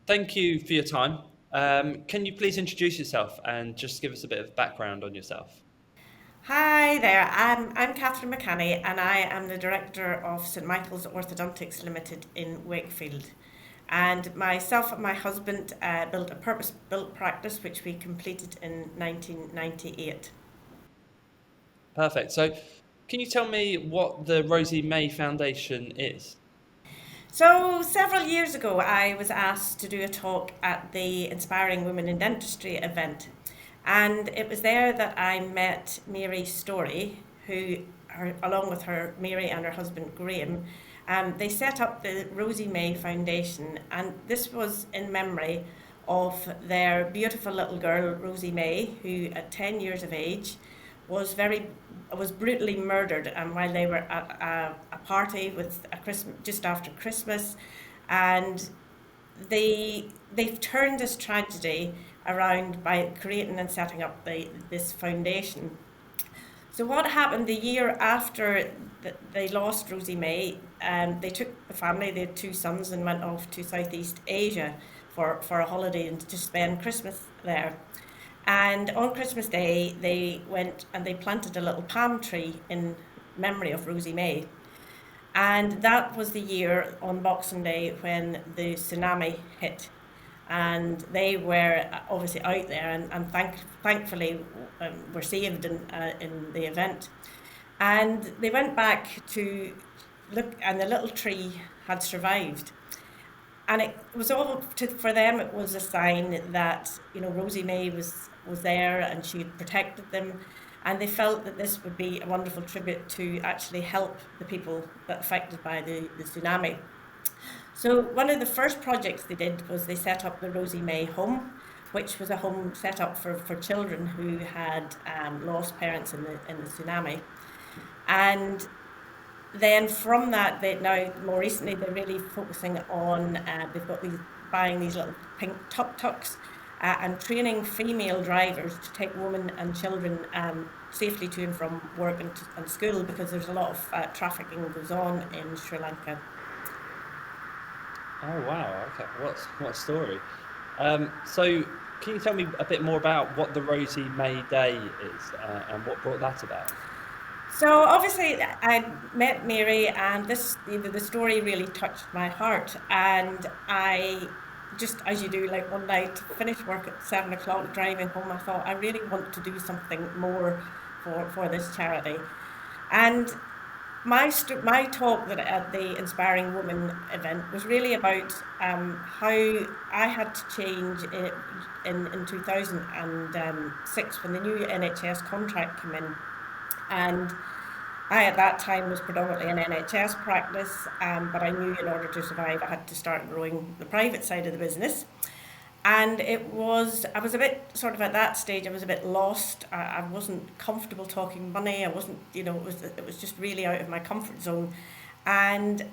Thank you for your time. Can you please introduce yourself and just give us a bit of background on yourself? Hi there, I'm Catherine McCanny and I am the Director of St Michael's Orthodontics Limited in Wakefield. And myself and my husband built a purpose-built practice which we completed in 1998. Perfect. So, can you tell me what the Rosie May Foundation is? So, several years ago, I was asked to do a talk at the Inspiring Women in Dentistry event. And it was there that I met Mary Story, along with her Mary and her husband Graham, they set up the Rosie May Foundation. And this was in memory of their beautiful little girl, Rosie May, who at 10 years of age was brutally murdered while they were at a party with a Christmas just after Christmas, and they've turned this tragedy around by creating and setting up this foundation. So what happened the year after they lost Rosie May? They took the family, they had two sons, and went off to Southeast Asia for a holiday and to spend Christmas there. And on Christmas Day, they went and they planted a little palm tree in memory of Rosie May. And that was the year on Boxing Day when the tsunami hit. And they were obviously out there and thankfully were saved in the event. And they went back to look, and the little tree had survived. And it was for them, it was a sign that, Rosie May was there and she had protected them. And they felt that this would be a wonderful tribute to actually help the people that affected by the tsunami. So one of the first projects they did was they set up the Rosie May Home, which was a home set up for children who had lost parents in the tsunami. And then from that, they now more recently they're really focusing on they've got buying these little pink tuk-tuks and training female drivers to take women and children safely to and from work and school, because there's a lot of trafficking goes on in Sri Lanka. Oh wow! Okay, what a story. So, can you tell me a bit more about what the Rosie May Day is and what brought that about? So obviously, I met Mary, and the story really touched my heart. And I just, as you do, like one night, finished work at 7 o'clock, driving home. I thought I really want to do something more for this charity. And my talk that at the Inspiring Women event was really about how I had to change in 2006 when the new NHS contract came in. And I, at that time, was predominantly an NHS practice, but I knew in order to survive, I had to start growing the private side of the business. And I was a bit sort of at that stage, I was a bit lost. I wasn't comfortable talking money. I wasn't, it was just really out of my comfort zone. And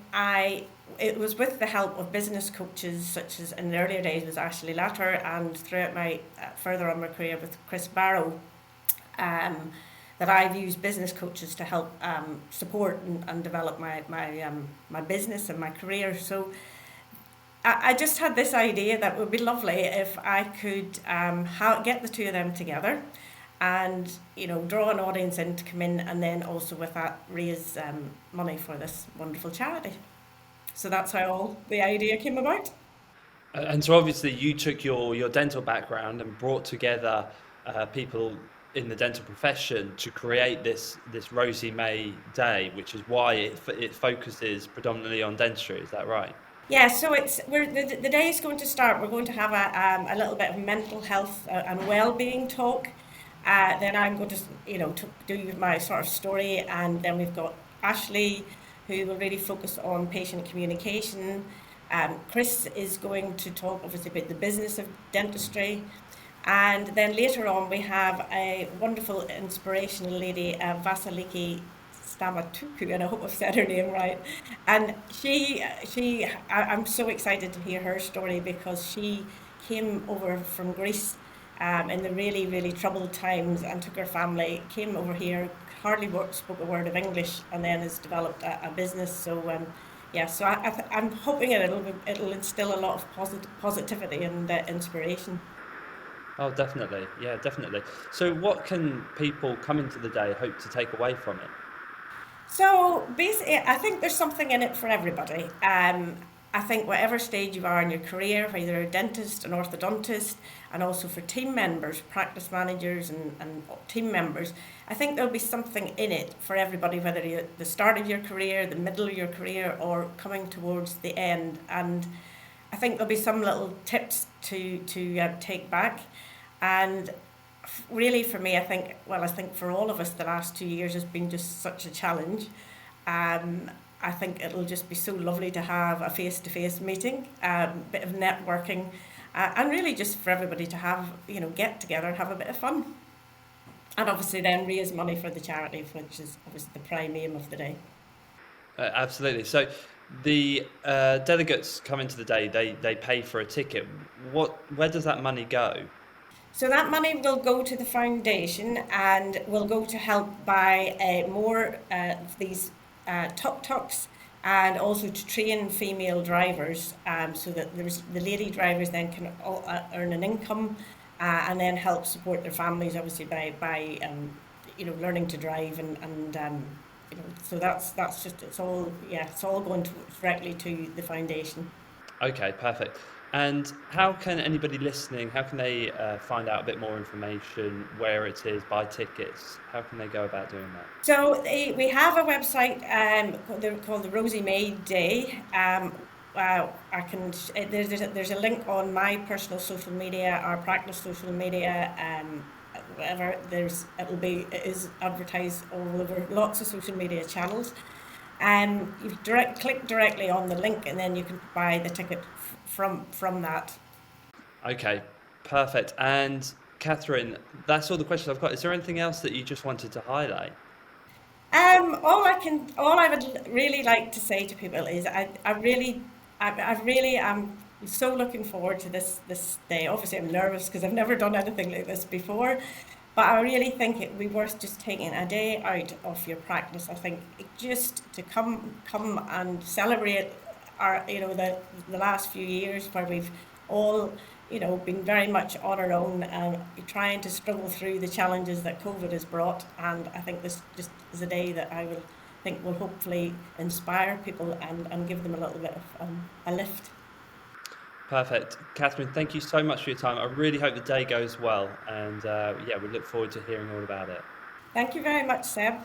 it was with the help of business coaches, such as in the earlier days was Ashley Latter, and throughout my further on my career with Chris Barrow, that I've used business coaches to help support and develop my business and my career. So I just had this idea that it would be lovely if I could get the two of them together and draw an audience in to come in, and then also with that raise money for this wonderful charity. So that's how all the idea came about. And so, obviously, you took your dental background and brought together people in the dental profession to create this Rosie May Day, which is why it focuses predominantly on dentistry. Is that right? Yeah, so the day is going to start. We're going to have a little bit of mental health and well-being talk. Then I'm going to, to do my sort of story, and then we've got Ashley, who will really focus on patient communication. Chris is going to talk obviously about the business of dentistry. And then later on, we have a wonderful, inspirational lady, Vasiliki Stamatuku, and I hope I've said her name right. And I'm so excited to hear her story, because she came over from Greece in the really, really troubled times, and took her family, came over here, hardly spoke a word of English, and then has developed a business. So yeah, so I'm hoping it'll instill a lot of positivity and inspiration. Oh, definitely. Yeah, definitely. So what can people coming to the day hope to take away from it? So basically, I think there's something in it for everybody. I think whatever stage you are in your career, whether you're a dentist, an orthodontist, and also for team members, practice managers, and team members, I think there'll be something in it for everybody, whether you're at the start of your career, the middle of your career, or coming towards the end. And I think there'll be some little tips to take back. And really for me, I think for all of us, the last 2 years has been just such a challenge. I think it'll just be so lovely to have a face-to-face meeting, bit of networking, and really just for everybody to have, get together and have a bit of fun. And obviously then raise money for the charity, which is obviously the prime aim of the day. Absolutely. So the delegates coming to the day, they pay for a ticket. Where does that money go? So that money will go to the foundation and will go to help buy more of these tuk-tuks, and also to train female drivers, so that the lady drivers then can earn an income, and then help support their families, obviously by learning to drive, and so that's just it's all going directly to the foundation. Okay, perfect. And how can anybody listening, how can they find out a bit more information, where it is, buy tickets? How can they go about doing that? So we have a website called the Rosie May Day. There's a link on my personal social media, our practice social media, whatever. It is advertised all over lots of social media channels. You click directly on the link, and then you can buy the ticket from that. Okay, perfect. And Catherine, that's all the questions I've got. Is there anything else that you just wanted to highlight? All I would really like to say to people is I really am so looking forward to this day. Obviously, I'm nervous because I've never done anything like this before, but I really think it would be worth just taking a day out of your practice. I think just to come and celebrate our the last few years where we've all been very much on our own, trying to struggle through the challenges that COVID has brought. And I think this just is a day that I will think will hopefully inspire people and give them a little bit of a lift. Perfect. Catherine, thank you so much for your time. I really hope the day goes well. And yeah, we look forward to hearing all about it. Thank you very much, Seb.